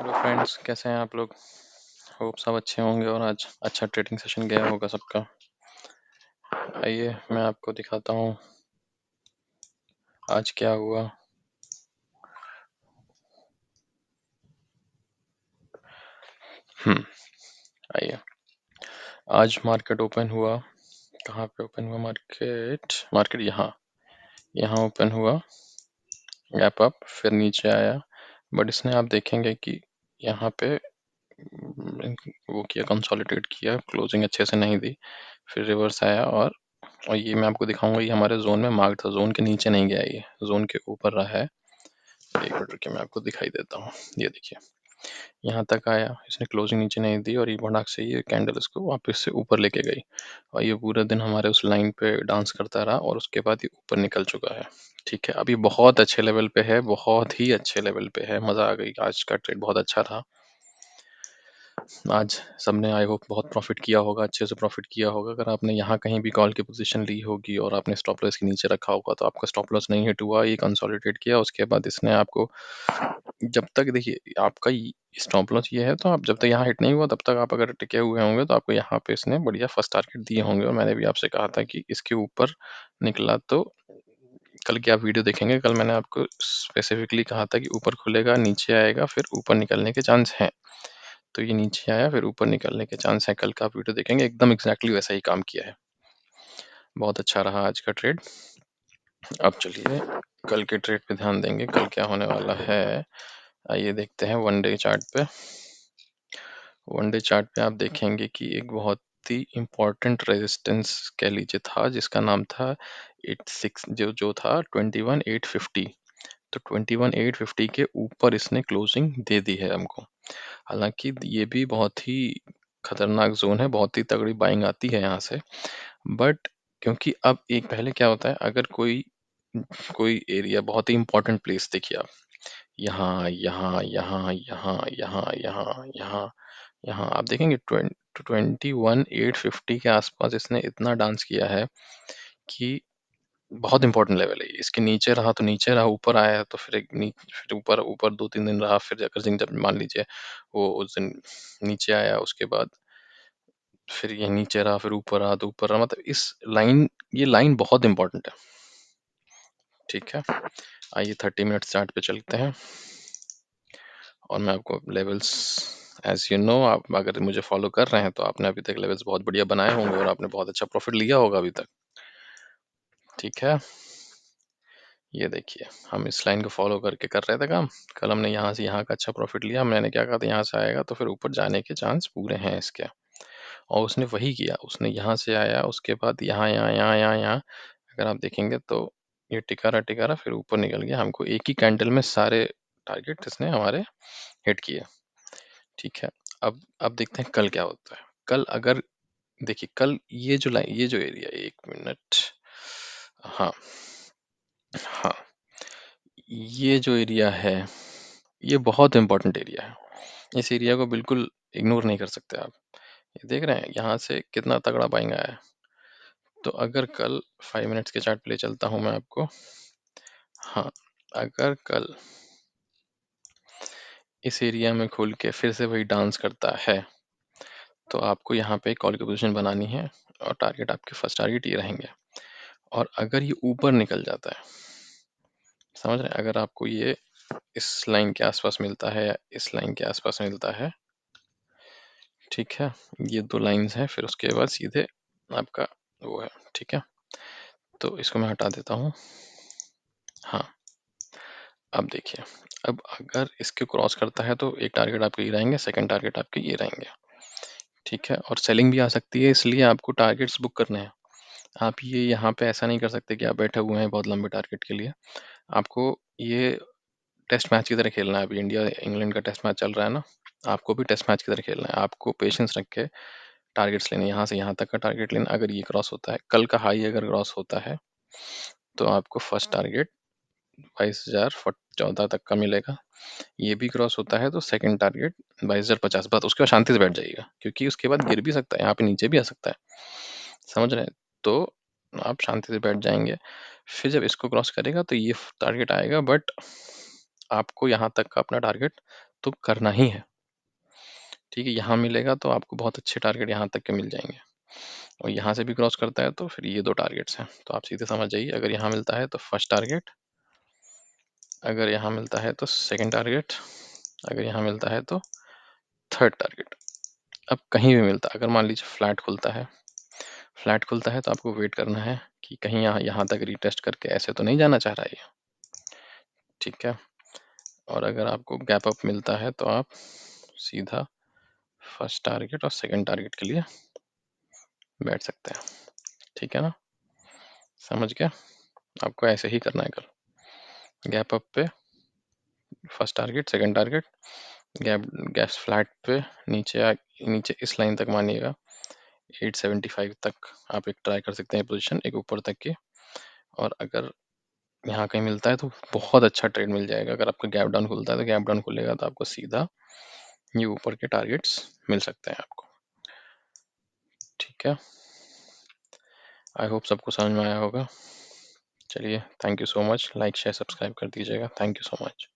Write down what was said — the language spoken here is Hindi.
हेलो फ्रेंड्स, कैसे हैं आप लोग? होप सब अच्छे होंगे और आज अच्छा ट्रेडिंग सेशन गया होगा सबका। आइए मैं आपको दिखाता हूँ आज क्या हुआ। आइए, आज मार्केट ओपन हुआ। कहाँ पे ओपन हुआ मार्केट? मार्केट यहाँ यहाँ ओपन हुआ, गैप अप, फिर नीचे आया। बट इसने आप देखेंगे कि यहाँ पे वो किया, कंसोलिडेट किया, क्लोजिंग अच्छे से नहीं दी, फिर रिवर्स आया और ये मैं आपको दिखाऊंगा, ये हमारे जोन में मार्क था, जोन के नीचे नहीं गया, ये जोन के ऊपर रहा है। एक मिनट रुकिए, मैं आपको दिखाई देता हूँ। ये देखिए, यहाँ तक आया, इसने क्लोजिंग नीचे नहीं दी और ये भड़ाक से ये कैंडल इसको वापस से ऊपर लेके गई और ये पूरा दिन हमारे उस लाइन पे डांस करता रहा और उसके बाद ये ऊपर निकल चुका है। ठीक है, अभी बहुत अच्छे लेवल पे है, बहुत ही अच्छे लेवल पे है। मज़ा आ गई, आज का ट्रेड बहुत अच्छा रहा। आज सबने आई होप बहुत प्रॉफिट किया होगा, अच्छे से प्रॉफिट किया होगा। अगर आपने यहाँ कहीं भी कॉल की पोजीशन ली होगी और आपने स्टॉप लॉस के नीचे रखा होगा तो आपका स्टॉप लॉस नहीं हिट हुआ, ये कंसोलिडेट किया, उसके बाद इसने आपको, जब तक देखिए आपका स्टॉप लॉस ये है, तो आप जब तक यहाँ हिट नहीं हुआ तब तक आप अगर टिके हुए होंगे तो आपको यहाँ पे इसने बढ़िया फर्स्ट टारगेट दिए होंगे। और मैंने भी आपसे कहा था कि इसके ऊपर निकला तो कल की आप वीडियो देखेंगे, कल मैंने आपको स्पेसिफिकली कहा था कि ऊपर खुलेगा, नीचे आएगा, फिर ऊपर निकलने के चांस हैं। तो ये नीचे आया, फिर ऊपर निकलने के चांस है। कल का आप वीडियो देखेंगे, एकदम एग्जैक्टली वैसा ही काम किया है। बहुत अच्छा रहा आज का ट्रेड। अब चलिए कल के ट्रेड पे ध्यान देंगे, कल क्या होने वाला है। आइए देखते हैं वन डे चार्ट पे। वन डे चार्ट पे आप देखेंगे कि एक बहुत ही इम्पोर्टेंट रेजिस्टेंस कह लीजिए था, जिसका नाम था 86, जो था 21,850। तो 21,850 के ऊपर इसने क्लोजिंग दे दी है हमको। हालांकि ये भी बहुत ही खतरनाक जोन है, बहुत ही तगड़ी बाइंग आती है यहाँ से। बट क्योंकि अब एक पहले क्या होता है, अगर कोई कोई एरिया बहुत ही इंपॉर्टेंट प्लेस, देखिए आप यहाँ यहाँ यहाँ यहाँ यहाँ यहाँ यहाँ यहाँ आप देखेंगे 21,850 के आसपास इसने इतना डांस किया है कि बहुत इंपॉर्टेंट लेवल है ये। इसके नीचे रहा तो नीचे रहा, ऊपर आया तो फिर फिर ऊपर ऊपर 2-3 दिन रहा, फिर जाकर सिंह, जब मान लीजिए वो उस दिन नीचे आया, उसके बाद फिर ये नीचे रहा, फिर ऊपर रहा तो ऊपर रहा। मतलब ये लाइन बहुत इंपॉर्टेंट है। ठीक है, आइए 30 मिनट चार्ट पे चलते हैं और मैं आपको लेवल्स, एज यू नो, आप अगर मुझे फॉलो कर रहे हैं तो आपने अभी तक लेवल्स बहुत बढ़िया बनाए होंगे और आपने बहुत अच्छा प्रॉफिट लिया होगा अभी तक। ठीक है, ये देखिए हम इस लाइन को फॉलो करके कर रहे थे काम। कल हमने यहाँ से यहाँ का अच्छा प्रॉफिट लिया। मैंने क्या कहा था, यहाँ से आएगा तो फिर ऊपर जाने के चांस पूरे हैं इसके, और उसने वही किया। उसने यहाँ से आया, उसके बाद यहाँ यहाँ यहाँ यहाँ यहाँ अगर आप देखेंगे तो ये टिका रहा फिर ऊपर निकल गया। हमको एक ही कैंडल में सारे टारगेट इसने हमारे हिट किए। ठीक है, अब देखते हैं कल क्या होता है। कल अगर देखिए, कल ये जो लाइन, ये जो एरिया, एक मिनट, हाँ हाँ, ये जो एरिया है ये बहुत इंपॉर्टेंट एरिया है। इस एरिया को बिल्कुल इग्नोर नहीं कर सकते आप। ये देख रहे हैं यहाँ से कितना तगड़ा बाइंग आया है। तो अगर कल 5 मिनट्स के चार्ट पे ले चलता हूँ मैं आपको। हाँ, अगर कल इस एरिया में खुल के फिर से वही डांस करता है तो आपको यहाँ पे कॉल की पोजीशन बनानी है और टारगेट, आपके फर्स्ट टारगेट ये रहेंगे। और अगर ये ऊपर निकल जाता है, समझ रहे हैं, अगर आपको ये इस लाइन के आसपास मिलता है या इस लाइन के आसपास मिलता है, ठीक है, ये दो लाइंस हैं, फिर उसके बाद सीधे आपका वो है। ठीक है, तो इसको मैं हटा देता हूँ। हाँ, अब देखिए, अब अगर इसके क्रॉस करता है तो एक टारगेट आपके ये रहेंगे, सेकंड टारगेट आपके ये रहेंगे। ठीक है, और सेलिंग भी आ सकती है, इसलिए आपको टारगेट्स बुक करने हैं। आप ये यहाँ पे ऐसा नहीं कर सकते कि आप बैठे हुए हैं बहुत लंबे टारगेट के लिए। आपको ये टेस्ट मैच की तरह खेलना है। अभी इंडिया इंग्लैंड का टेस्ट मैच चल रहा है ना, आपको भी टेस्ट मैच की तरह खेलना है। आपको पेशेंस रख के टारगेट्स लेने, यहाँ से यहाँ तक का टारगेट लेना। अगर ये क्रॉस होता है, कल का हाई अगर क्रॉस होता है तो आपको फर्स्ट टारगेट 22,014 तक का मिलेगा। ये भी क्रॉस होता है तो सेकंड टारगेट 22,050, बस उसके बाद शांति से बैठ जाइएगा, क्योंकि उसके बाद गिर भी सकता है, यहाँ पे नीचे भी आ सकता है। समझ रहे हैं? तो आप शांति से बैठ जाएंगे। फिर जब इसको क्रॉस करेगा तो ये टारगेट आएगा, बट आपको यहाँ तक का अपना टारगेट तो करना ही है। ठीक है, यहाँ मिलेगा तो आपको बहुत अच्छे टारगेट यहाँ तक के मिल जाएँगे और यहाँ से भी क्रॉस करता है तो फिर ये 2 टारगेट्स हैं। तो आप सीधे समझ जाइए, अगर यहाँ मिलता है तो फर्स्ट टारगेट, अगर यहाँ मिलता है तो सेकंड टारगेट, अगर यहाँ मिलता है तो थर्ड टारगेट। अब कहीं भी मिलता है, अगर मान लीजिए फ्लैट खुलता है तो आपको वेट करना है कि कहीं यहाँ तक रीटेस्ट करके ऐसे तो नहीं जाना चाह रहा है ये, ठीक है? और अगर आपको गैप अप मिलता है तो आप सीधा फर्स्ट टारगेट और सेकंड टारगेट के लिए बैठ सकते हैं, ठीक है ना? समझ गए? आपको ऐसे ही करना है कल। गैप अप पे first target, second target, gap gap flat पे नीचे इस लाइन तक मानिएगा 875 तक आप एक ट्राई कर सकते हैं पोजीशन, एक ऊपर तक की। और अगर यहाँ कहीं मिलता है तो बहुत अच्छा ट्रेड मिल जाएगा। अगर आपका गैप डाउन खुलता है तो गैप डाउन खुलेगा तो आपको सीधा ये ऊपर के टारगेट्स मिल सकते हैं आपको, ठीक है? आई होप सबको समझ में आया होगा। चलिए, thank you so much. Like share subscribe कर दीजिएगा। Thank you so much.